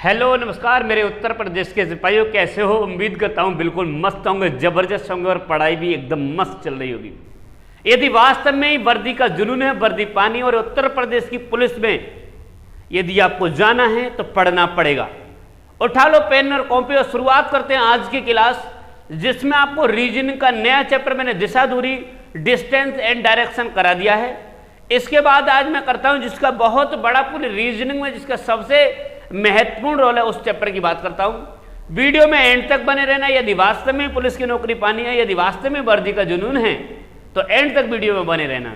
Hello नमस्कार मेरे उत्तर प्रदेश के सिपाहियों, कैसे हो? उम्मीद करता हूँ बिल्कुल मस्त होंगे, जबरदस्त होंगे और पढ़ाई भी एकदम मस्त चल रही होगी। यदि वास्तव में ही वर्दी का जुनून है, वर्दी पानी और उत्तर प्रदेश की पुलिस में यदि आपको जाना है तो पढ़ना पड़ेगा। उठा लो पेन और कॉपी और शुरुआत करते हैं आज की क्लास, जिसमें आपको रीजनिंग का नया चैप्टर मैंने दिशा दूरी, डिस्टेंस एंड डायरेक्शन करा दिया है। इसके बाद आज मैं करता हूं जिसका बहुत बड़ा पूरी रीजनिंग में जिसका सबसे महत्वपूर्ण रोल है, उस चैप्टर की बात करता हूं। वीडियो में एंड तक बने रहना। यदि वास्तव में पुलिस की नौकरी पानी है, यदि वास्तव में वर्दी का जुनून है तो एंड तक वीडियो में बने रहना।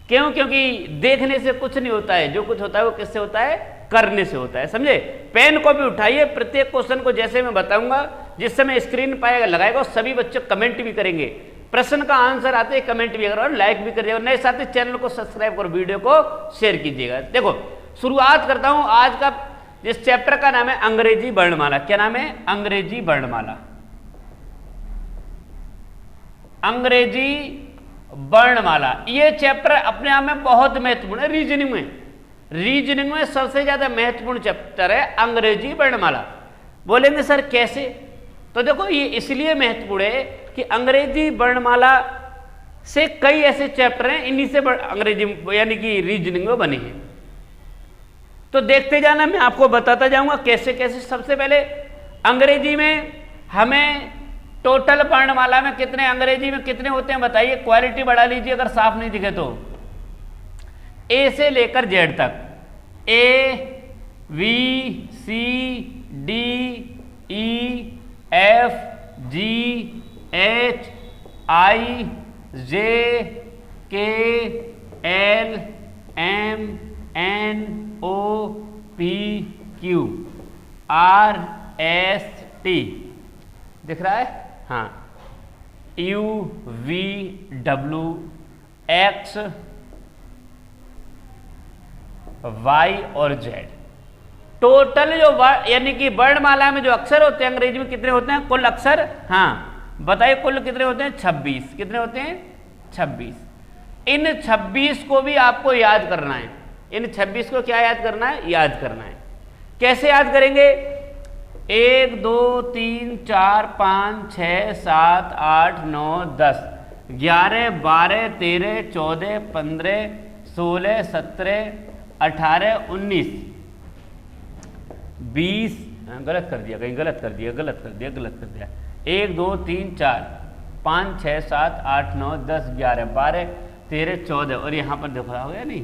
क्यों? क्योंकि देखने से कुछ नहीं होता है, जो कुछ होता है वो किससे होता है? करने से होता है। समझे? पेन को भी उठाइए, प्रत्येक क्वेश्चन को जैसे मैं बताऊंगा, जिस समय स्क्रीन पाएगा लगाएगा, सभी बच्चे कमेंट भी करेंगे, प्रश्न का आंसर आते ही कमेंट भी करो और लाइक भी करिएगा। नए साथी चैनल को सब्सक्राइब करो, वीडियो को शेयर कीजिएगा। देखो शुरुआत करता हूं आज का, जिस चैप्टर का नाम है अंग्रेजी वर्णमाला। क्या नाम है? अंग्रेजी वर्णमाला। अंग्रेजी वर्णमाला ये चैप्टर अपने आप में बहुत महत्वपूर्ण है। रीजनिंग में सबसे ज्यादा महत्वपूर्ण चैप्टर है अंग्रेजी वर्णमाला। बोलेंगे सर कैसे? तो देखो ये इसलिए महत्वपूर्ण है कि अंग्रेजी वर्णमाला से कई ऐसे चैप्टर हैं, इन्हीं से अंग्रेजी यानी कि रीजनिंग में बने हैं। तो देखते जाना, मैं आपको बताता जाऊंगा कैसे कैसे। सबसे पहले अंग्रेजी में हमें टोटल वर्णमाला में कितने, अंग्रेजी में कितने होते हैं बताइए। क्वालिटी बढ़ा लीजिए अगर साफ नहीं दिखे तो। ए से लेकर जेड तक, A B C D E F G H I J K L M N O P Q R S T. दिख रहा है? हाँ, U V W X Y और जेड। टोटल जो यानी कि वर्णमाला में जो अक्षर होते हैं अंग्रेजी में कितने होते हैं? कुल अक्षर, हाँ बताइए कुल कितने होते हैं? 26। कितने होते हैं? 26। इन 26 को भी आपको याद करना है। इन 26 को क्या याद करना है? याद करना है। कैसे याद करेंगे? 1 2 3 4 5 6 7 8 9 10 11 12 13 14 15 16 17 18 19 20। गलत कर दिया, कहीं गलत कर दिया। 1 2 3 4 5 6 7 8 9 10 11 12 13 14 और यहाँ पर देखो हो गया नहीं,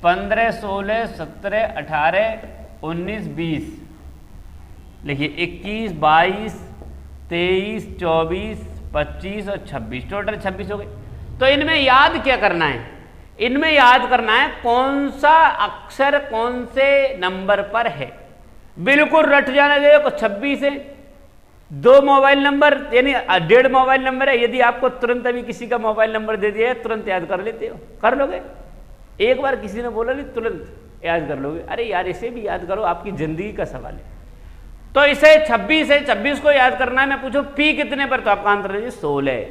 15 16 17 18 19 20। लिखिए 21 22 23 24 25 और 26, टोटल 26 हो गए। तो इनमें याद क्या करना है? इनमें याद करना है कौन सा अक्षर कौन से नंबर पर है। बिल्कुल रट जाना चाहिए। को 26 है, 2 मोबाइल नंबर यानी 1.5 मोबाइल नंबर है। यदि आपको तुरंत अभी किसी का मोबाइल नंबर दे दिया है, तुरंत याद कर लेते हो, कर लोगे। एक बार किसी ने बोला नहीं, तुरंत याद कर लोगे। अरे यार इसे भी याद करो, आपकी जिंदगी का सवाल है। तो इसे 26 है, 26 को याद करना है। मैं पूछूं पी कितने पर, तो आपका आंसर है 16।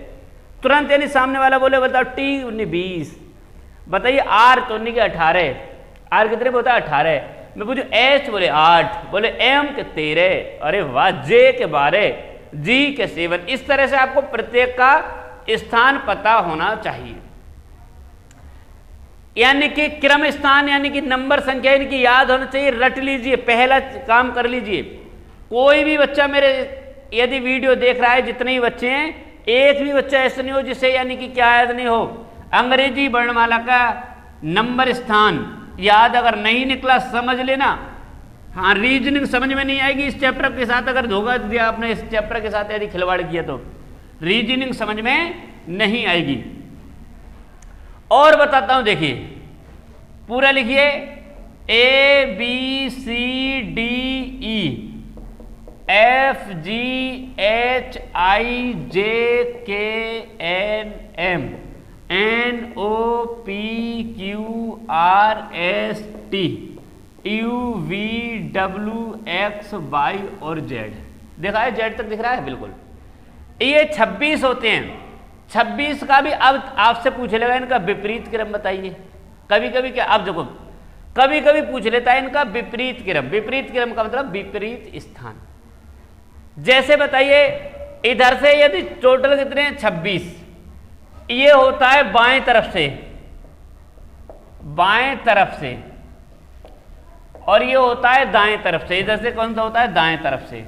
तुरंत यानी सामने वाला बोले बताओ टी 20, बताइए आर तो उन्हीं के 18, आर कितने बोलता है? 18। मैं पूछूं एच, बोले 8, बोले एम के 13, अरे वाह, जे के 12, जी के 7। इस तरह से आपको प्रत्येक का स्थान पता होना चाहिए, यानी कि क्रम स्थान यानी कि नंबर संख्या इनकी याद होना चाहिए। रट लीजिए, पहला काम कर लीजिए। कोई भी बच्चा मेरे यदि वीडियो देख रहा है, जितने ही बच्चे हैं, एक भी बच्चा ऐसा नहीं हो जिसे यानी कि क्या याद नहीं हो, अंग्रेजी वर्णमाला का नंबर स्थान याद अगर नहीं निकला समझ लेना। हाँ, रीजनिंग समझ में नहीं आएगी इस चैप्टर के साथ। अगर धोखा दिया आपने इस चैप्टर के साथ, यदि खिलवाड़ किया तो रीजनिंग समझ में नहीं आएगी। और बताता हूं, देखिए पूरा लिखिए। A B C D E F G H I J K N M N O P Q R S T U V W X Y और जेड। देखा है? जेड तक दिख रहा है? बिल्कुल। ये 26 होते हैं। 26 का भी अब आपसे पूछे लगा इनका विपरीत क्रम बताइए। कभी कभी क्या, अब देखो कभी कभी पूछ लेता है इनका विपरीत क्रम। विपरीत क्रम का मतलब विपरीत स्थान। जैसे बताइए, इधर से यदि टोटल कितने हैं 26, ये होता है बाएं तरफ से, बाएं तरफ से, और ये होता है दाएं तरफ से। इधर से कौन सा होता है? दाएं तरफ से,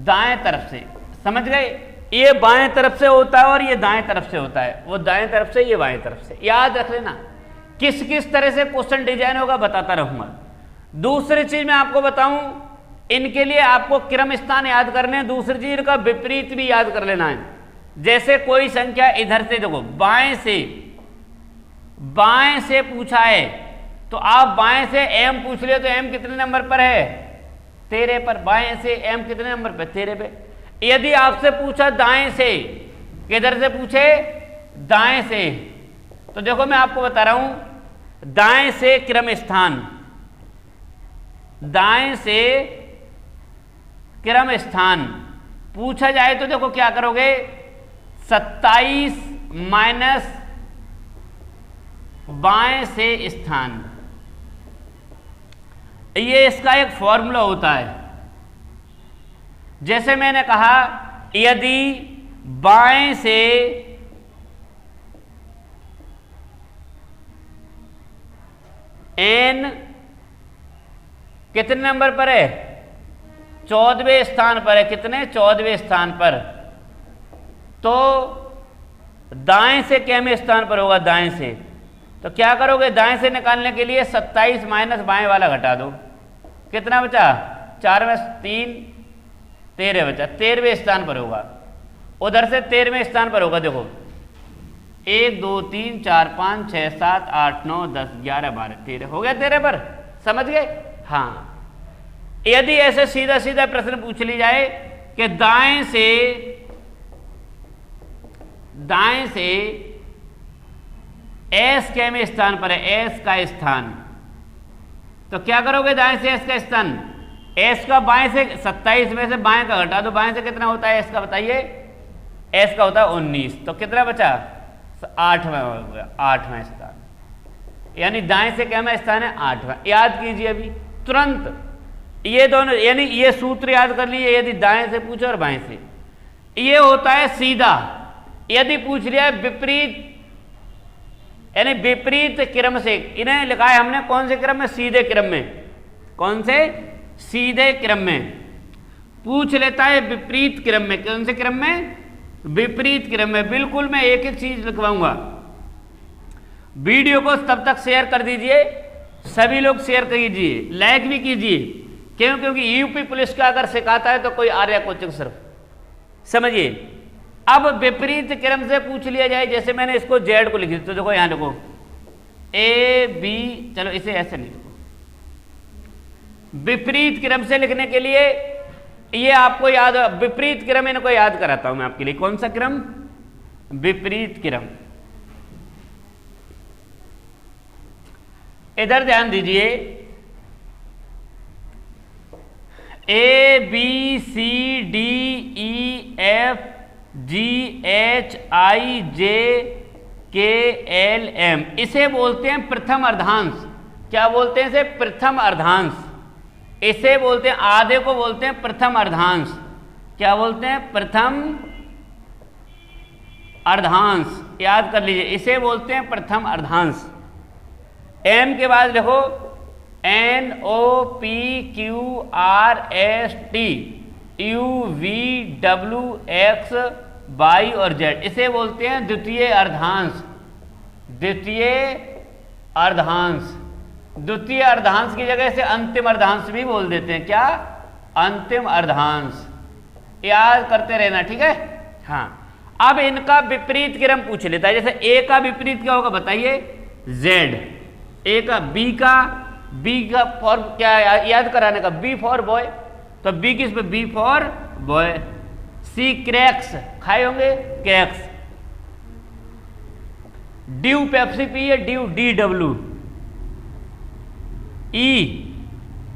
दाएं तरफ से, समझ गए? ये बाएं तरफ से होता है और ये दाएं तरफ से होता है। वो दाएं तरफ से, ये बाएं तरफ से। याद रख लेना। किस किस तरह से क्वेश्चन डिजाइन होगा बताता रहूंगा। दूसरी चीज मैं आपको बताऊं, इनके लिए आपको क्रम स्थान याद करने हैं। दूसरी चीज इनका विपरीत भी याद कर लेना है। जैसे कोई संख्या इधर से, देखो बाएं से पूछा है, तो आप बाएं से m पूछ लियो तो m कितने नंबर पर है? 13 पर। बाएं से m कितने नंबर पर? 13 पे। यदि आपसे पूछा दाएं से, किधर से पूछे? दाएं से, तो देखो मैं आपको बता रहा हूं, दाएं से क्रम स्थान, दाएं से क्रम स्थान पूछा जाए तो देखो क्या करोगे? 27 माइनस बाएं से स्थान, ये इसका एक फॉर्मूला होता है। जैसे मैंने कहा, यदि बाएं से n कितने नंबर पर है? 14वें स्थान पर है। कितने? 14वें स्थान पर। तो दाएं से कितने स्थान पर होगा? दाएं से। तो क्या करोगे? दाएं से निकालने के लिए 27 माइनस बाएं वाला घटा दो। कितना बचा? 4 में 3, 13 बचा। 13वें स्थान पर होगा। उधर से 13वें स्थान पर होगा। देखो 1 2 3 4 5 6 7 8 9 10 11 12 13 हो गया 13 पर। समझ गए? हाँ। यदि ऐसे सीधा सीधा प्रश्न पूछ ली जाए कि दाएं से एस के स्थान पर है, एस का स्थान, तो क्या करोगे? दाएं से एस का स्थान, एस का बाएं से 27 में से बाएं का घटा दो। बाएं से कितना होता है एस का? बताइए। एस का होता है 19, तो कितना बचा? 8वां हो गया, 8वां स्थान। यानी दाएं से क्या स्थान है? 8वां। याद कीजिए अभी तुरंत ये दोनों, यानी ये सूत्र याद कर लीजिए। यदि दाएं से पूछो और बाएं से, ये होता है सीधा। यदि पूछ लिया विपरीत, यानी विपरीत क्रम से, इन्हें लिखा है हमने कौन से क्रम में? सीधे क्रम में। कौन से? सीधे क्रम में। पूछ लेता है विपरीत क्रम में। कौन से क्रम में? विपरीत क्रम में। बिल्कुल मैं एक एक चीज लिखवाऊंगा। वीडियो को तब तक शेयर कर दीजिए, सभी लोग शेयर कीजिए, लाइक भी कीजिए। क्यों? क्योंकि यूपी पुलिस का अगर सिखाता है तो कोई आर्या कोचिंग सिर्फ। समझिए, अब विपरीत क्रम से पूछ लिया जाए, जैसे मैंने इसको जेड को लिख दिया, तो देखो यहां देखो ए बी, चलो इसे ऐसे नहीं लिखो। विपरीत क्रम से लिखने के लिए ये आपको याद, विपरीत क्रम इनको याद कराता हूं मैं आपके लिए। कौन सा क्रम? विपरीत क्रम। इधर ध्यान दीजिए, A B C D E F G H I J K L M, इसे बोलते हैं प्रथम अर्धांश। क्या बोलते हैं इसे? प्रथम अर्धांश। इसे बोलते हैं, आधे को बोलते हैं प्रथम अर्धांश। क्या बोलते हैं? प्रथम अर्धांश। याद कर लीजिए, इसे बोलते हैं प्रथम अर्धांश। एम के बाद देखो N O P Q R S T U V W X Y और जेड, इसे बोलते हैं द्वितीय अर्धांश। द्वितीय अर्धांश। द्वितीय अर्धांश की जगह से अंतिम अर्धांश भी बोल देते हैं। क्या? अंतिम अर्धांश। याद करते रहना, ठीक है? हाँ। अब इनका विपरीत क्रम पूछ लेता है। जैसे ए का विपरीत क्या होगा? बताइए। जेड। ए का, बी का फॉर क्या याद कराने का? बी फॉर बॉय, तो बी किस पे? B for boy. C Crax, खाए होंगे क्रैक्स। ड्यू पेप्सी पिए, ड्यू डी डब्ल्यू। ई,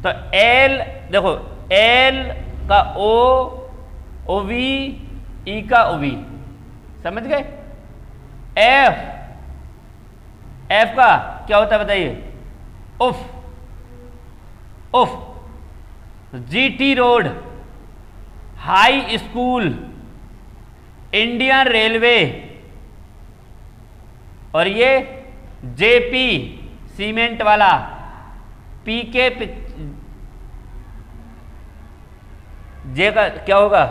तो एल देखो, एल का ओ, ओवी, ई का ओवी। समझ गए? एफ, एफ का क्या होता है बताइए? उफ, उफ। GT road, high school, Indian railway, और ये जेपी सीमेंट वाला, पीके जे का क्या होगा?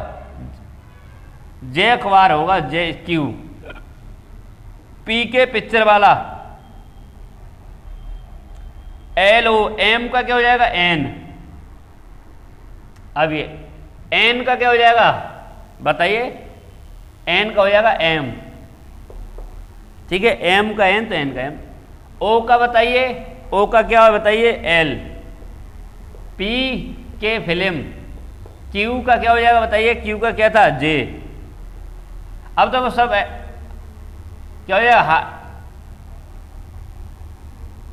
जे अखबार होगा, जे क्यू। पीके पिक्चर वाला, एल ओ, एम का क्या हो जाएगा? एन। अब ये एन का क्या हो जाएगा बताइए? एन का हो जाएगा एम, ठीक है। एम का एन तो एन का एम। ओ का बताइए? ओ का क्या बताइए? एल। पी के फिल्म। क्यू का क्या हो जाएगा बताइए? क्यू का क्या था? जे। अब तो वो सब क्या हो जाएगा?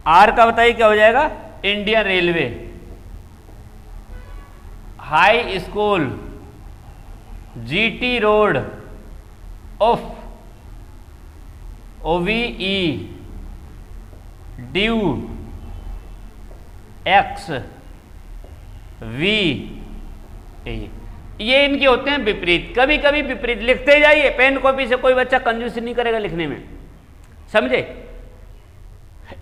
आर का बताइए क्या हो जाएगा? Indian railway, high school, GT road, उफ, ओवीई, ड्यू, एक्स, वी, ये इनके होते हैं विपरीत। कभी कभी विपरीत लिखते जाइए, पेन कॉपी से कोई बच्चा कंजूसी नहीं करेगा लिखने में, समझे?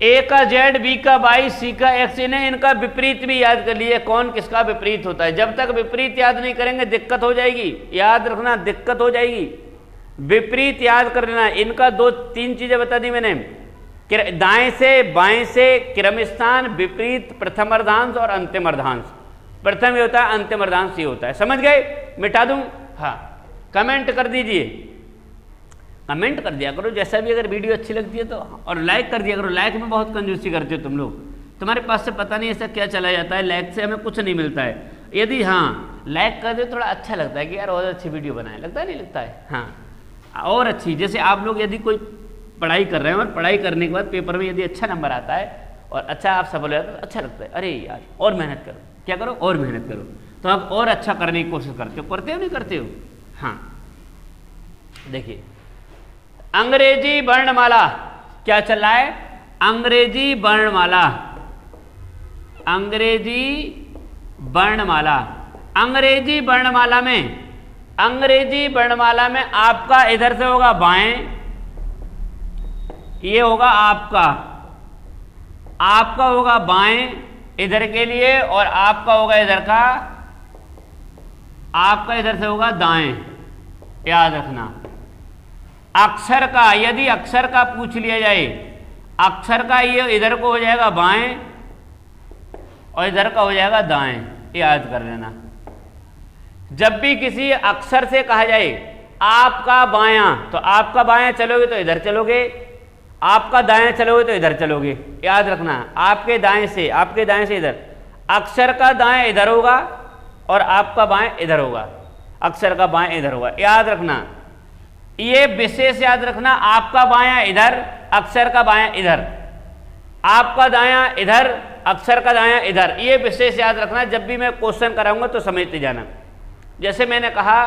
ए का जेड, बी का वाई, सी का एक्स, इन्हें इनका विपरीत भी याद कर लिए, कौन किसका विपरीत होता है। जब तक विपरीत याद नहीं करेंगे दिक्कत हो जाएगी, याद रखना, दिक्कत हो जाएगी। विपरीत याद कर लेना। इनका 2-3 चीजें बता दी मैंने, दाएं से बाएं से, क्रमस्थान, विपरीत, प्रथम अर्धांश और अंतिम अर्धांश। प्रथम ये होता है, अंतिम अर्धांश ये होता है। समझ गए? मिटा दूं? हाँ, कमेंट कर दीजिए, कमेंट कर दिया करो जैसा भी, अगर वीडियो अच्छी लगती है तो, और लाइक कर दिया करो। लाइक में बहुत कंजूसी करते हो तुम लोग, तुम्हारे पास से पता नहीं ऐसा क्या चला जाता है, लाइक से हमें कुछ नहीं मिलता है। यदि हाँ लाइक कर दे थोड़ा अच्छा लगता है कि यार और अच्छी वीडियो बनाए, लगता नहीं लगता है? हाँ, और अच्छी। जैसे आप लोग यदि कोई पढ़ाई कर रहे हैं और पढ़ाई करने के बाद पेपर में यदि अच्छा नंबर आता है और अच्छा आप सफल हो जाते हो तो अच्छा लगता है, अरे यार और मेहनत करो। क्या करो? और मेहनत करो। तो आप और अच्छा करने की कोशिश करते हो, नहीं करते हो? हाँ, देखिए अंग्रेजी वर्णमाला क्या चल रहा है? अंग्रेजी वर्णमाला, अंग्रेजी वर्णमाला। अंग्रेजी वर्णमाला में, अंग्रेजी वर्णमाला में आपका इधर से होगा बाएं, ये होगा आपका, आपका होगा बाएं इधर के लिए, और आपका होगा इधर का, आपका इधर से होगा दाएं। याद रखना। अक्षर का, यदि अक्षर का पूछ लिया जाए, अक्षर का ये इधर को हो जाएगा बाएं और इधर का हो जाएगा दाएं, याद कर लेना। जब भी किसी अक्षर से कहा जाए आपका बायां, तो आपका बायां चलोगे तो इधर चलोगे, आपका दायां चलोगे तो इधर चलोगे, याद रखना। आपके दाएं से, आपके दाएं से इधर, अक्षर का दाएं इधर होगा और आपका बाएं इधर होगा, अक्षर का बाएं इधर होगा, याद रखना। ये विशेष याद रखना, आपका बायां इधर, अक्षर का बायां इधर, आपका दायां इधर, अक्षर का दायां इधर, ये विशेष याद रखना। जब भी मैं क्वेश्चन कराऊंगा तो समझते जाना। जैसे मैंने कहा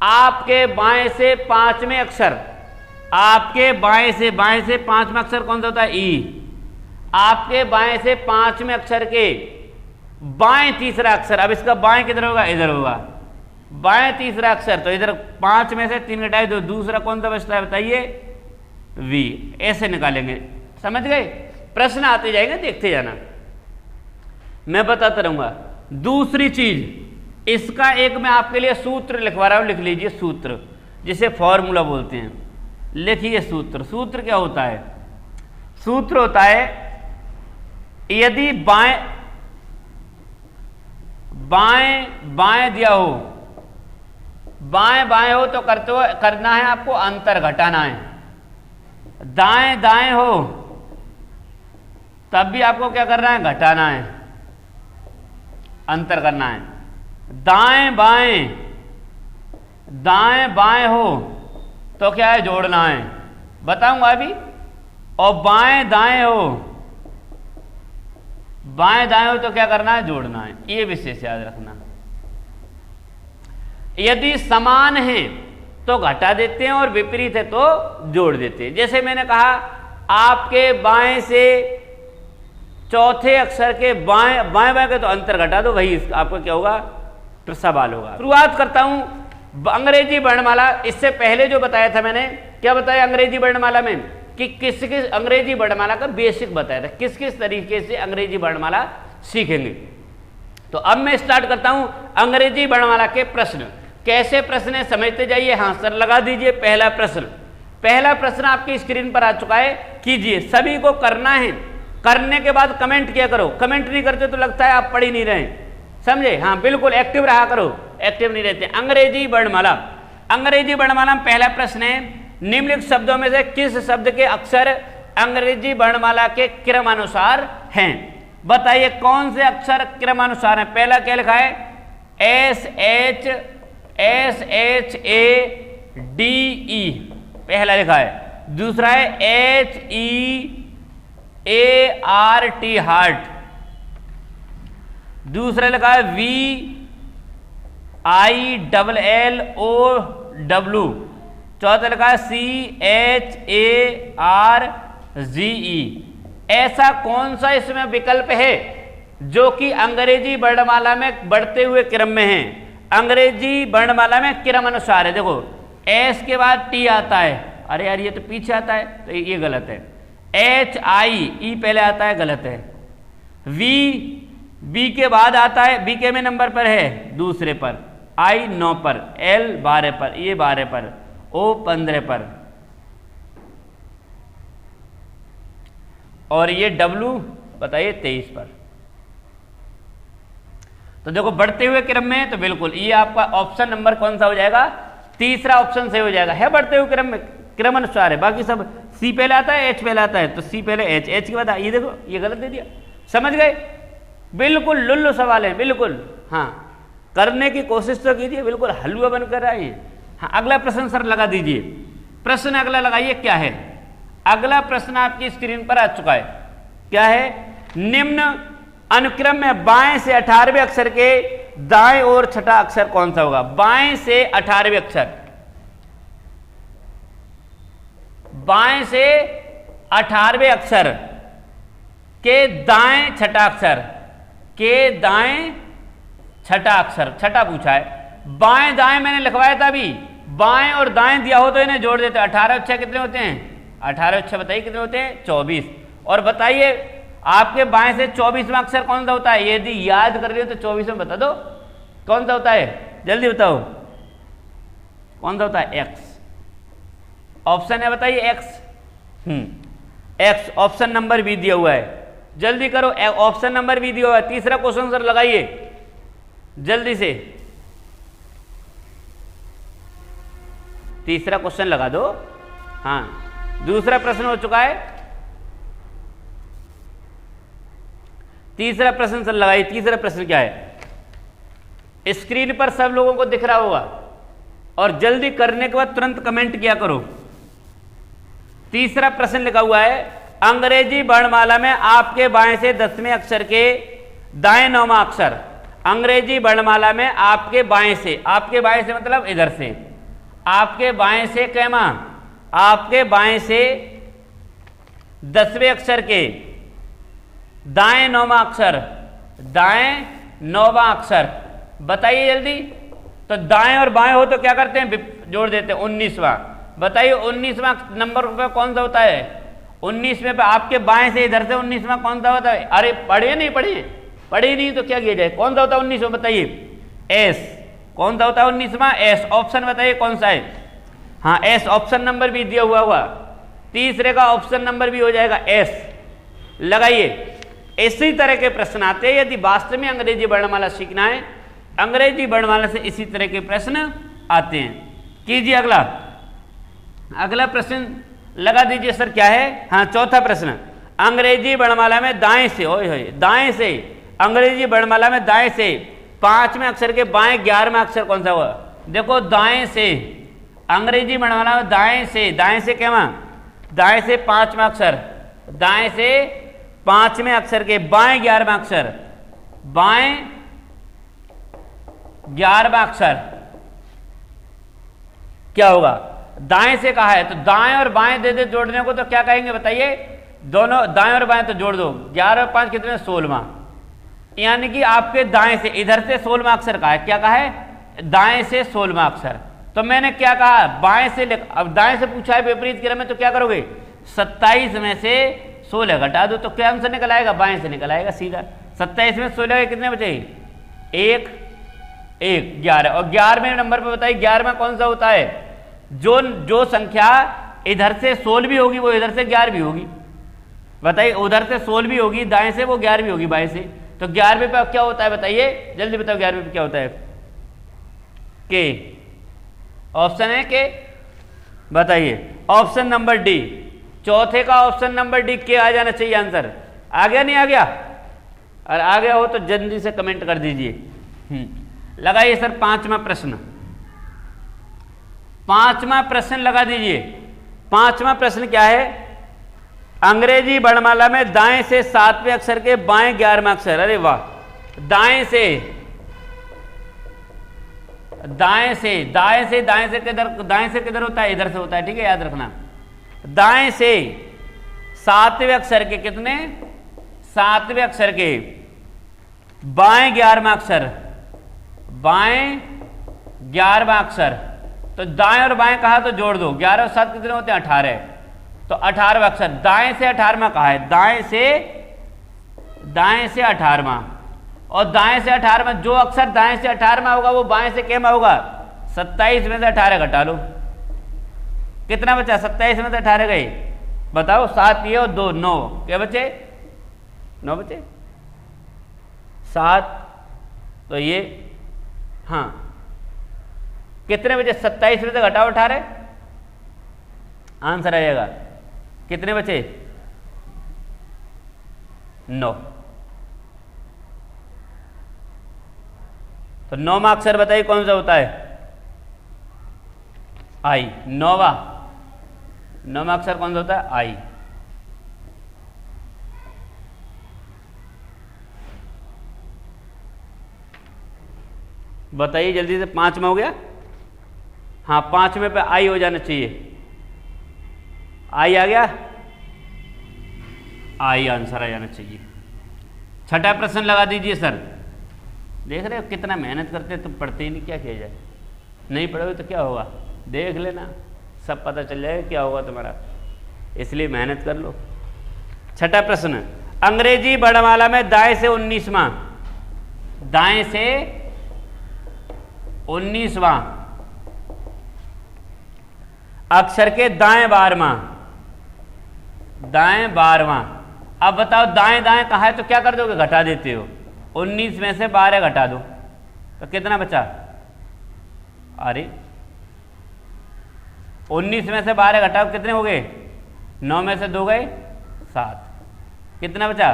आपके बाएं से 5वें अक्षर, आपके बाएं से 5वां अक्षर कौन सा होता है? ई। आपके बाएं से 5वें अक्षर के बाएं तीसरा अक्षर, अब इसका बाएं किधर होगा? इधर होगा। बाएं तीसरा अक्षर, तो इधर 5 में से 3 घटाए तो दूसरा कौन सा बचता है बताइए? वी। ऐसे निकालेंगे, समझ गए? प्रश्न आते जाएंगे, देखते जाना, मैं बताता रहूंगा। दूसरी चीज, इसका एक मैं आपके लिए सूत्र लिखवा रहा हूं, लिख लीजिए सूत्र, जिसे फॉर्मूला बोलते हैं। लिखिए सूत्र। सूत्र क्या होता है? सूत्र होता है, यदि बाएं बाएं बाएं दिया हो, बाएं बाएं हो तो करना है आपको अंतर घटाना है। दाएं दाएं हो तब भी आपको क्या करना है? घटाना है, अंतर करना है। दाएं बाएं हो तो क्या है? जोड़ना है, बताऊंगा अभी। और बाएं दाएं हो तो क्या करना है? जोड़ना है। ये विशेष याद रखना। यदि समान है तो घटा देते हैं और विपरीत है तो जोड़ देते हैं। जैसे मैंने कहा आपके बाएं से चौथे अक्षर के बाएं बाएं के तो अंतर घटा दो, वही आपको क्या होगा, सवाल होगा। शुरुआत करता हूं अंग्रेजी वर्णमाला। इससे पहले जो बताया था मैंने, क्या बताया अंग्रेजी वर्णमाला में, कि किस किस अंग्रेजी वर्णमाला का बेसिक बताया था, किस किस तरीके से अंग्रेजी वर्णमाला सीखेंगे। तो अब मैं स्टार्ट करता हूं अंग्रेजी वर्णमाला के प्रश्न। कैसे प्रश्न है समझते जाइए। हाँ सर लगा दीजिए पहला प्रश्न। पहला प्रश्न आपकी स्क्रीन पर आ चुका है, कीजिए। सभी को करना है, करने के बाद कमेंट किया करो। कमेंट नहीं करते तो लगता है आप पढ़ ही नहीं रहे, समझे। हाँ बिल्कुल एक्टिव रहा करो, एक्टिव नहीं रहते। अंग्रेजी वर्णमाला, अंग्रेजी वर्णमाला में पहला प्रश्न है, निम्नलिखित शब्दों में से किस शब्द के अक्षर अंग्रेजी वर्णमाला के क्रमानुसार हैं। बताइए कौन से अक्षर क्रमानुसार हैं। पहला क्या लिखा है, SHADE पहला लिखा है। दूसरा है HEART हार्ट। दूसरा लिखा है VILLOW। चौथा लिखा है CHARGE। ऐसा कौन सा इसमें विकल्प है जो कि अंग्रेजी वर्णमाला में बढ़ते हुए क्रम में है, अंग्रेजी वर्णमाला में क्रम अनुसार है। देखो एस के बाद टी आता है, अरे यार ये तो पीछे आता है, तो ये गलत है। HIE पहले आता है, गलत है। बी के बाद आता है, बी के में नंबर पर है दूसरे पर, I 9 पर, L 12 पर, ये 12 पर, O 15 पर, और ये W बताइए 23 पर। तो देखो बढ़ते हुए क्रम में, तो बिल्कुल ये आपका ऑप्शन नंबर कौन सा हो जाएगा, तीसरा ऑप्शन से हो जाएगा। है बढ़ते हुए क्रम में, क्रम अनुसार है। बाकी सब सी पहले आता है, एच पहले आता है, तो सी पहले एच, एच के बाद ये देखो ये गलत दे दिया। समझ गए, बिल्कुल लुल्लु सवाल है, बिल्कुल। हाँ करने की कोशिश तो कीजिए, बिल्कुल हलवा बनकर आए हैं। हाँ अगला प्रश्न सर लगा दीजिए। प्रश्न अगला लगाइए क्या है। अगला प्रश्न आपकी स्क्रीन पर आ चुका है। क्या है, निम्न अनुक्रम में बाएं से 18वें अक्षर के दाएं और छठा अक्षर कौन सा होगा। बाएं से 18वें अक्षर, बाएं से 18वें अक्षर के दाएं छठा अक्षर, के दाएं छठा अक्षर, छठा पूछा है। बाएं दाएं मैंने लिखवाया था अभी, बाएं और दाएं दिया हो तो इन्हें जोड़ देते। 18 और 6 कितने होते हैं, 18 और 6 बताइए कितने होते हैं, 24। और बताइए आपके बाएं से 24वां अक्षर कौन सा होता है। यदि याद कर रहे हो तो 24 में बता दो कौन सा होता है, जल्दी बताओ कौन सा होता है। एक्स ऑप्शन है, बताइए एक्स। एक्स ऑप्शन नंबर भी दिया हुआ है, जल्दी करो। ऑप्शन नंबर भी दिया हुआ है। तीसरा क्वेश्चन सर लगाइए जल्दी से, तीसरा क्वेश्चन लगा दो। हाँ दूसरा प्रश्न हो चुका है, तीसरा प्रश्न सर लगाइए। तीसरा प्रश्न क्या है, स्क्रीन पर सब लोगों को दिख रहा होगा, और जल्दी करने के बाद तुरंत कमेंट किया करो। तीसरा प्रश्न लिखा हुआ है, अंग्रेजी वर्णमाला में आपके बाएं से 10वें अक्षर के दाएं 9वां अक्षर। अंग्रेजी वर्णमाला में आपके बाएं से, आपके बाएं से मतलब इधर से, आपके बाएं से कैमा, आपके बाएं से 10वें अक्षर के दाएं 9वां अक्षर, दाएं 9वां अक्षर बताइए जल्दी। तो दाएं और बाएं हो तो क्या करते हैं, जोड़ देते हैं 19वां। बताइए 19वां नंबर पे कौन सा होता है, 19वें पे आपके बाएं से इधर से 19वां कौन सा होता है। अरे पढ़े नहीं, पढ़े नहीं तो क्या किया जाए, कौन सा होता है 19वां बताइए। एस कौन सा होता है 19वां, एस। ऑप्शन बताइए कौन सा है। हाँ एस ऑप्शन नंबर भी दिया हुआ, तीसरे का ऑप्शन नंबर भी हो जाएगा एस। लगाइए, इसी तरह के प्रश्न आते हैं यदि वास्तव में अंग्रेजी वर्णमाला सीखना है। अंग्रेजी वर्णमाला से इसी तरह के प्रश्न आते हैं। कीजिए अगला, अगला प्रश्न लगा दीजिए सर क्या है। हाँ चौथा प्रश्न, अंग्रेजी वर्णमाला में दाएं से, दाएं से, अंग्रेजी वर्णमाला में दाएं से 5वें अक्षर के बाएं 11वां अक्षर कौन सा हुआ। देखो दाएं से, अंग्रेजी वर्णमाला में दाएं से क्या, दाएं से 5वां अक्षर, दाएं से 5वें अक्षर के बाएं 11वां अक्षर, बाएं 11वां अक्षर क्या होगा। दाएं से कहा है, तो दाएं और बाएं दे दे जोड़ने को, तो क्या कहेंगे बताइए? दोनों दाएं और बाएं तो जोड़ दो, 11 और 5 कितने? 16। यानी कि आपके दाएं से, इधर से 16वां अक्षर कहा है, क्या कहा है? दाएं से 16वां अक्षर। तो मैंने क्या कहा? बाएं से अब दाएं से पूछा है विपरीत क्रम में, तो क्या करोगे? 27 में से 16 घटा दो, तो क्या आंसर निकल आएगा? बाएं से निकल आएगा सीधा। 27 में 16 के कितने बचे? 1 1 11। और 11वें नंबर पे बताइए 11वां कौन सा होता है? जो संख्या इधर से 16 भी होगी वो इधर से 11 भी होगी। बताइए, उधर से 16 भी होगी दाएं से, वो 11 भी होगी बाएं से। तो 11वें पे क्या होता है बताइए? जल्दी बताओ 11वें पे क्या होता है? के। ऑप्शन है के, बताइए। ऑप्शन नंबर डी, चौथे का ऑप्शन नंबर डी के आ जाना चाहिए आंसर। आ गया नहीं आ गया? और आ गया हो तो जल्दी से कमेंट कर दीजिए। लगाइए सर 5वां प्रश्न। 5वां प्रश्न लगा दीजिए। 5वां प्रश्न क्या है? अंग्रेजी वर्णमाला में दाएं से 7वें अक्षर के बाएं 11वां अक्षर। अरे वाह! दाएं से किधर होता है? इधर से होता है, ठीक है, याद रखना। दाएं से 7वें अक्षर के कितने? 7वें अक्षर के बाएं 11वां अक्षर, बाएं 11वां अक्षर। तो दाएं और बाएं कहा तो जोड़ दो, 11 और 7 कितने होते हैं? 18। तो 18वां अक्षर दाएं से 18वां कहा है, दाएं से 18वां। और दाएं से 18वां, जो अक्षर दाएं से 18वां होगा वो बाएं से कैमा होगा? 27 में से 18 घटा लो, कितना बचा? 27 में से 18 गए, बताओ। 7 ये और 2 9, क्या बचे? 9 बचे। 7 तो ये, हाँ, कितने बचे? 27 में से घटाओ 18, आंसर आएगा कितने बचे? 9। तो 9वां अक्षर बताइए कौन सा होता है? आई। 9वां अक्षर कौन सा होता है? आई। बताइए जल्दी से। 5वां हो गया? हाँ, 5वें पे आई हो जाना चाहिए। आई आ गया? आई आंसर आ जाना चाहिए। 6ठा प्रश्न लगा दीजिए सर। देख रहे हो कितना मेहनत करते, तुम पढ़ते ही नहीं, क्या किया जाए? नहीं पढ़ोगे तो क्या होगा? देख लेना, सब पता चल जाएगा क्या होगा तुम्हारा, इसलिए मेहनत कर लो। 6ठा प्रश्न, अंग्रेजी वर्णमाला में दाएं से 19वां, दाएं से 19वां अक्षर के दाएं 12वां, दाएं 12वां। अब बताओ दाएं दाएं कहा है तो क्या कर दोगे? घटा देते हो। 19 में से 12 घटा दो तो कितना बचा? अरे 19 में से 12 घटाओ, कितने हो गए? 9 में से 2 गए 7, कितना बचा?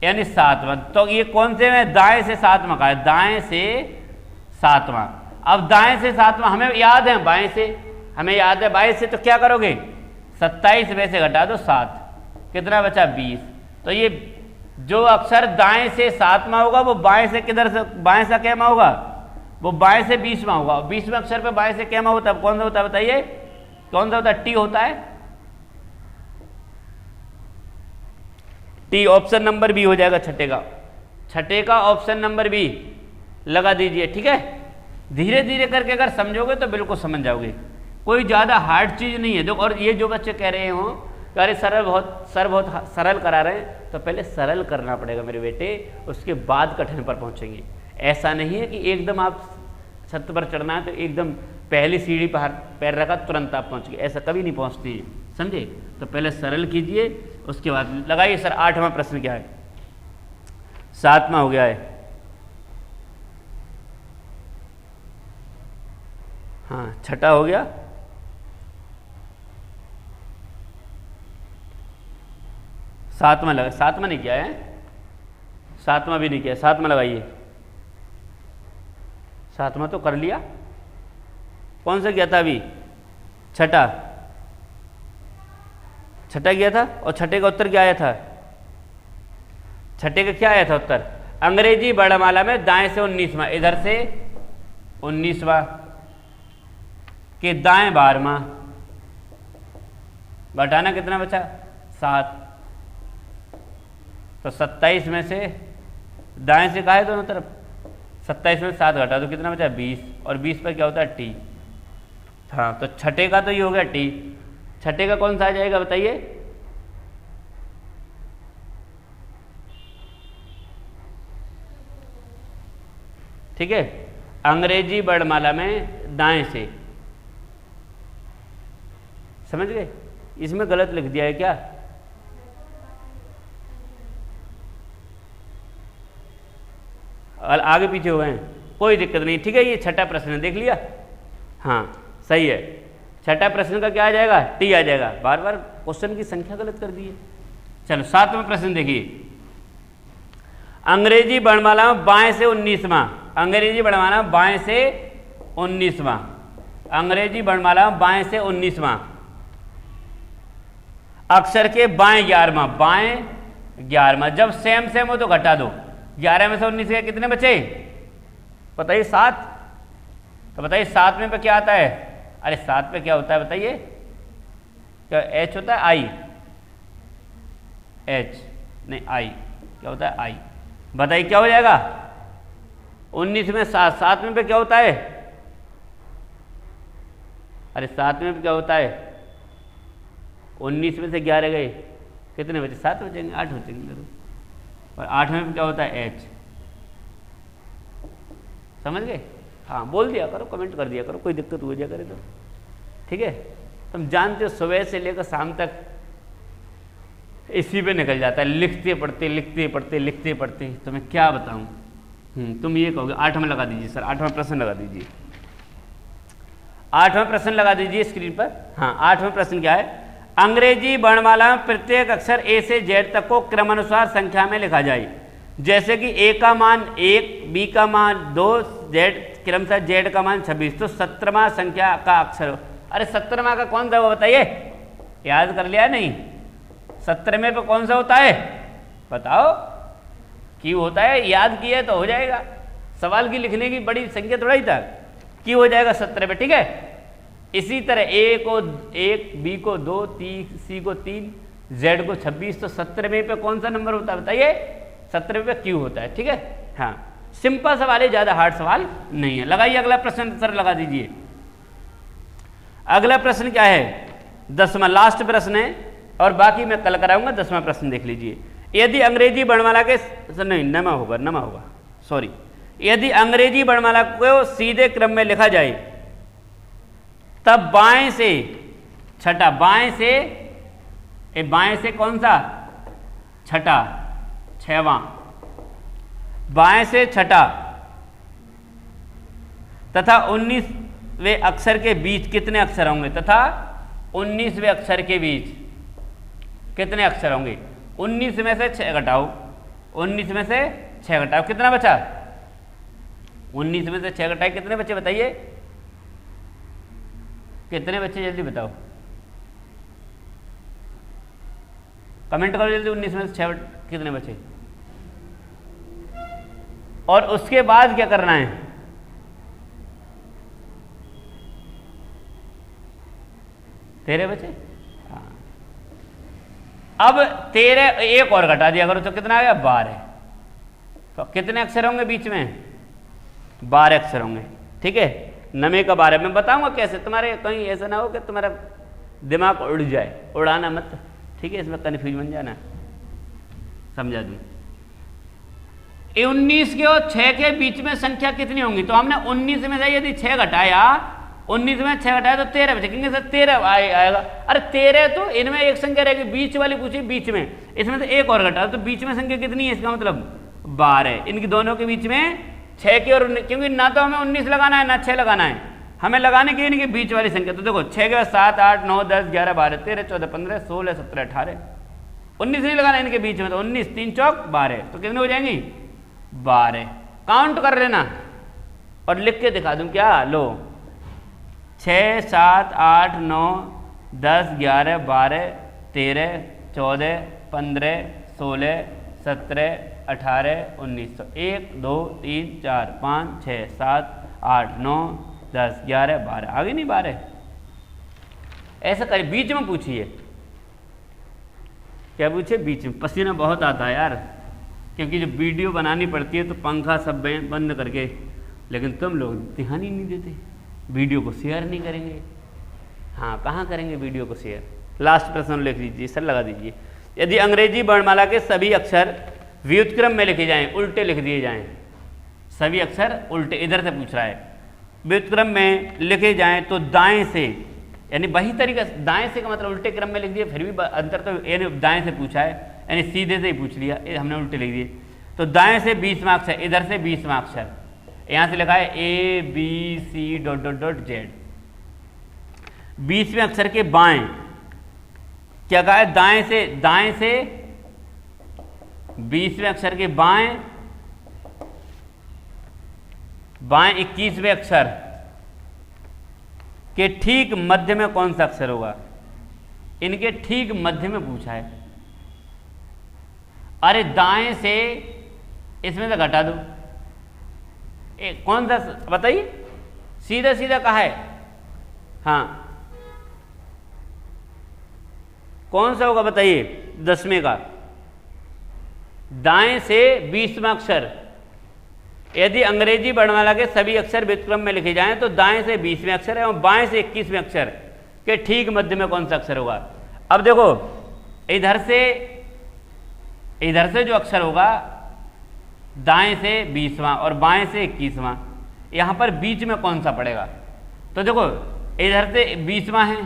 यानी 7वां। तो ये कौन से में? दाएं से 7वां का है, दाएं से 7वां। अब दाएं से 7वां हमें याद है, बाएं से हमें याद है, बाएं से तो क्या करोगे? 27 में से घटा दो 7, कितना बचा? 20। तो ये जो अक्षर दाएं से 7वां होगा वो बाएं से किधर से? बाएं से कैमा होगा? वो बाएं से 20वां होगा। 20वें अक्षर पे बाएं से कैमा होता है? कौन सा होता है बताइए? कौन सा होता है? टी होता है। टी। ऑप्शन नंबर बी हो जाएगा 6ठे का ऑप्शन नंबर बी लगा दीजिए, ठीक है। धीरे धीरे करके अगर समझोगे तो बिल्कुल समझ जाओगे, कोई ज़्यादा हार्ड चीज़ नहीं है। देखो, और ये जो बच्चे कह रहे हो अरे सर बहुत सरल करा रहे हैं, तो पहले सरल करना पड़ेगा मेरे बेटे, उसके बाद कठिन पर पहुंचेंगे। ऐसा नहीं है कि एकदम आप छत पर चढ़ना है तो एकदम पहली सीढ़ी पर पैर रखा तुरंत आप पहुंच गए, ऐसा कभी नहीं पहुंचती है, समझे। तो पहले सरल कीजिए, उसके बाद लगाइए। सर 8वां प्रश्न क्या है? 7वां हो गया है। हाँ, 6ठा हो गया। 7वां लगा। 7वां नहीं किया है? 7वां भी नहीं किया। 7वां लगाइए। 7वां तो कर लिया। कौन सा किया था अभी? 6ठा किया था। और 6ठे का उत्तर क्या आया था? 6ठे का क्या आया था उत्तर? अंग्रेजी वर्णमाला में दाएं से 19वां, इधर से 19वां, कि दाएं 12वां, घटाना कितना बचा 7, तो 27 में से दाएं से कहा है दोनों तरफ, 27 में 7 घटा दो कितना बचा 20, और 20 पर क्या होता है टी। हाँ तो छठे का तो ये हो गया टी, छठे का कौन सा आ जाएगा बताइए, ठीक है, अंग्रेजी वर्णमाला में दाएं से, समझ गए, इसमें गलत लिख दिया है क्या, आगे पीछे हुए हैं, कोई दिक्कत नहीं, ठीक है। ये छठा प्रश्न है, देख लिया, हाँ सही है, छठा प्रश्न का क्या आ जाएगा टी आ जाएगा, बार बार क्वेश्चन की संख्या गलत कर दी है। चलो 7वां प्रश्न देखिए, अंग्रेजी वर्णमाला में बाएं से 19वां, अंग्रेजी वर्णमाला में बाएं से 19वां, अंग्रेजी वर्णमाला में बाएं से 19वां, अक्षर के बाएं 11वां, बाएं 11वां, जब सेम सेम हो तो घटा दो, 11 में से 19 के कितने बचे बताइए 7, तो बताइए 7 में पे क्या आता है, अरे 7 पे क्या होता है बताइए, क्या एच होता है आई, एच नहीं आई, क्या होता है आई, बताइए क्या हो जाएगा 19 में 7, 7 में पे क्या होता है, अरे 7 में पे क्या होता है, 19 में से 11 गए कितने बचे 7 बचेंगे, 8 बचेंगे, और 8 में क्या होता है एच, समझ गए, हाँ बोल दिया करो, कमेंट कर दिया करो, कोई दिक्कत हो जाए करे तो, ठीक है। तुम जानते हो सुबह से लेकर शाम तक इसी पे निकल जाता है, लिखते पढ़ते लिखते पढ़ते लिखते पढ़ते, तुम्हें क्या बताऊं। तुम ये कहोगे 8 में लगा दीजिए सर, 8वां प्रश्न लगा दीजिए, 8वां प्रश्न लगा दीजिए स्क्रीन पर। हाँ 8वां प्रश्न क्या है, अंग्रेजी वर्णमाला में प्रत्येक अक्षर ए से जेड तक को क्रमानुसार संख्या में लिखा जाए, जैसे कि ए का मान 1, बी का मान 2, जेड क्रमशः जेड का मान 26, तो 17वां संख्या का अक्षर, अरे 17वां का कौन सा वो बताइए, याद कर लिया नहीं, 17वें पे कौन सा होता है बताओ, क्यों होता है, याद किया तो हो जाएगा, सवाल की लिखने की बड़ी संख्या थोड़ा ही था, क्यों हो जाएगा 17 पे, ठीक है। इसी तरह ए को 1, बी को 2, सी को 3, जेड को 26, तो 17वें पे कौन सा नंबर होता है बताइए, 17वें पे क्यू होता है, ठीक है। हाँ सिंपल सवाल है, ज्यादा हार्ड सवाल नहीं है। लगाइए अगला प्रश्न, सर लगा दीजिए। अगला प्रश्न क्या है, 10वां लास्ट प्रश्न है, और बाकी मैं कल कराऊंगा। 10वां प्रश्न देख लीजिए, यदि अंग्रेजी वर्णमाला के नहीं नमा होगा सॉरी, यदि अंग्रेजी वर्णमाला को सीधे क्रम में लिखा जाए तब बाएं से छठा, बाएं से कौन सा छठा, 6वां, बाएं से छठा तथा 19वें अक्षर के बीच कितने अक्षर होंगे, तथा 19वें अक्षर के बीच कितने अक्षर होंगे, 19 में से 6 घटाओ, 19 में से 6 घटाओ कितना बचा, 19 में से 6 घटाए कितने बचे बताइए, कितने बच्चे जल्दी बताओ, कमेंट करो जल्दी, 19 में से 6 कितने बचे, और उसके बाद क्या करना है, तेरे बचे। हाँ अब 13 एक और घटा दिया करो तो कितना आ गया 12, तो कितने अक्षर होंगे बीच में, 12 अक्षर होंगे, ठीक है। नमे का 12 मैं बताऊंगा कैसे, तुम्हारे कहीं ऐसा ना हो कि तुम्हारा दिमाग उड़ जाए, उड़ाना मत, ठीक है, इसमें कन्फ्यूज बन जाना, समझा दूं। 19 के और 6 के बीच में संख्या कितनी होंगी, तो हमने 19 में से यदि 6 घटाया, 19 में 6 घटाया तो 13 बचेंगे सर, 13 आएगा। अरे 13 तो इनमें एक संख्या रहेगी, बीच वाली पूछी बीच में, इसमें से एक और घटा तो बीच में संख्या कितनी है, इसका मतलब 12, इनकी दोनों के बीच में 6 की, और क्योंकि ना तो हमें 19 लगाना है ना 6 लगाना है, हमें लगाने की इनकी बीच वाली संख्या, तो देखो 6 के बाद 7, 8, 9, 10, 11, 12, 13, 14, 15, 16, 17, 18, 19 नहीं लगाना इनके बीच में, तो 19, 3 चौक 12, तो कितने हो जाएंगी 12, काउंट कर लेना और लिख के दिखा दूं क्या, लो 6, 7, 8, 9, 10, 11, 12, 13, 14, 15, 16, 17, 18, 19, तो 1, 2, 3, 4, 5, 6, 7, 8, 9, 10 11 12, आगे नहीं 12। ऐसा करिए, बीच में पूछिए। क्या पूछे? बीच में। पसीना बहुत आता है यार, क्योंकि जब वीडियो बनानी पड़ती है तो पंखा सब बंद करके, लेकिन तुम लोग ध्यान ही नहीं देते, वीडियो को शेयर नहीं करेंगे। हाँ, कहाँ करेंगे वीडियो को शेयर? लास्ट प्रश्न लिख दीजिए सर, लगा दीजिए। यदि अंग्रेजी वर्णमाला के सभी अक्षर व्युत्क्रम में लिखे जाएं, उल्टे लिख दिए जाएं, सभी अक्षर उल्टे, इधर से पूछ रहा है, व्युत्क्रम में लिखे जाएं तो दाएं से, यानी वही तरीका, दाएं से का मतलब उल्टे क्रम में लिख दिए, फिर भी अंतर तो, यानी दाएं से पूछा है, यानी सीधे से ही पूछ लिया, हमने उल्टे लिख दिए। तो दाएं से 20वां अक्षर, इधर से 20वां अक्षर, यहां से लिखा है ABCD.Z। 20वें अक्षर के बाएं क्या कहा है? दाएं से 20वें अक्षर के बाएं 21वें अक्षर के ठीक मध्य में कौन सा अक्षर होगा? इनके ठीक मध्य में पूछा है। अरे दाएं से, इसमें से घटा दो, कौन सा बताइए? सीधा सीधा कहा है, हाँ कौन सा होगा बताइए? 10वें का, दाएं से 20वां अक्षर। यदि अंग्रेजी वर्णमाला के सभी अक्षर व्युत्क्रम में लिखे जाएं तो दाएं से 20वें अक्षर एवं बाएं से 21वें अक्षर के ठीक मध्य में कौन सा अक्षर होगा? अब देखो, इधर से जो अक्षर होगा, दाएं से 20वां और बाएं से 21वां, यहां पर बीच में कौन सा पड़ेगा? तो देखो, इधर से 20वां है,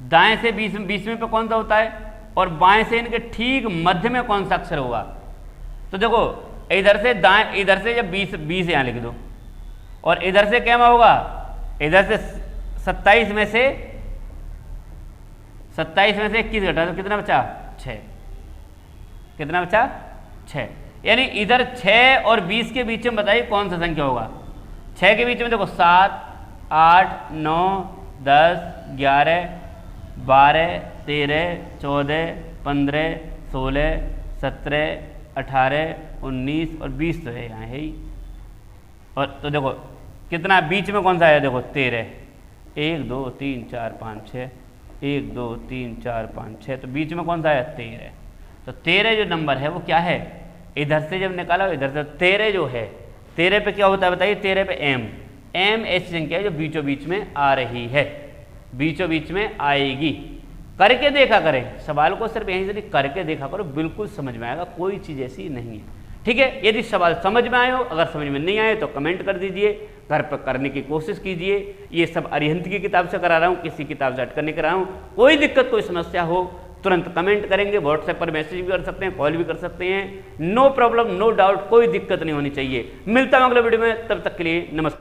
दाएं से 20वें पे कौन सा होता है, और बाएं से इनके ठीक मध्य में कौन सा अक्षर होगा? तो देखो, इधर से जब 20 यहां लिख दो, और इधर से क्या होगा? इधर से 27 में से 21 घटा दो, कितना बचा? 6। कितना बचा? 6। यानी इधर 6 और 20 के बीच में बताइए कौन सा संख्या होगा? 6 के बीच में देखो 7 8 9 10 11 12 13 14 15 16 17 18 19 और 20 तो है, यहाँ है ही। और तो देखो कितना बीच में कौन सा है? देखो 13, 1 2 3 4 5 6, 1 2 3 4 5 6, तो बीच में कौन सा है? 13। तो 13 जो नंबर है वो क्या है? इधर से जब निकाला, इधर से 13 जो है, 13 पे क्या होता है बताइए? 13 पे एम ऐसी संख्या है जो बीचों बीच में आ रही है, बीचों बीच में आएगी। करके देखा करें, सवाल को सिर्फ यहीं से करके देखा करो, बिल्कुल समझ में आएगा, कोई चीज़ ऐसी नहीं है। ठीक है, यदि सवाल समझ में आए हो, अगर समझ में नहीं आए तो कमेंट कर दीजिए, घर पर करने की कोशिश कीजिए। ये सब अरिहंत की किताब से करा रहा हूँ, किसी किताब से हट करने करा रहा हूँ। कोई दिक्कत, कोई समस्या हो तुरंत कमेंट करेंगे, व्हाट्सएप पर मैसेज भी कर सकते हैं, कॉल भी कर सकते हैं। नो प्रॉब्लम, नो डाउट, कोई दिक्कत नहीं होनी चाहिए। मिलता हूँ अगले वीडियो में, तब तक के लिए नमस्कार।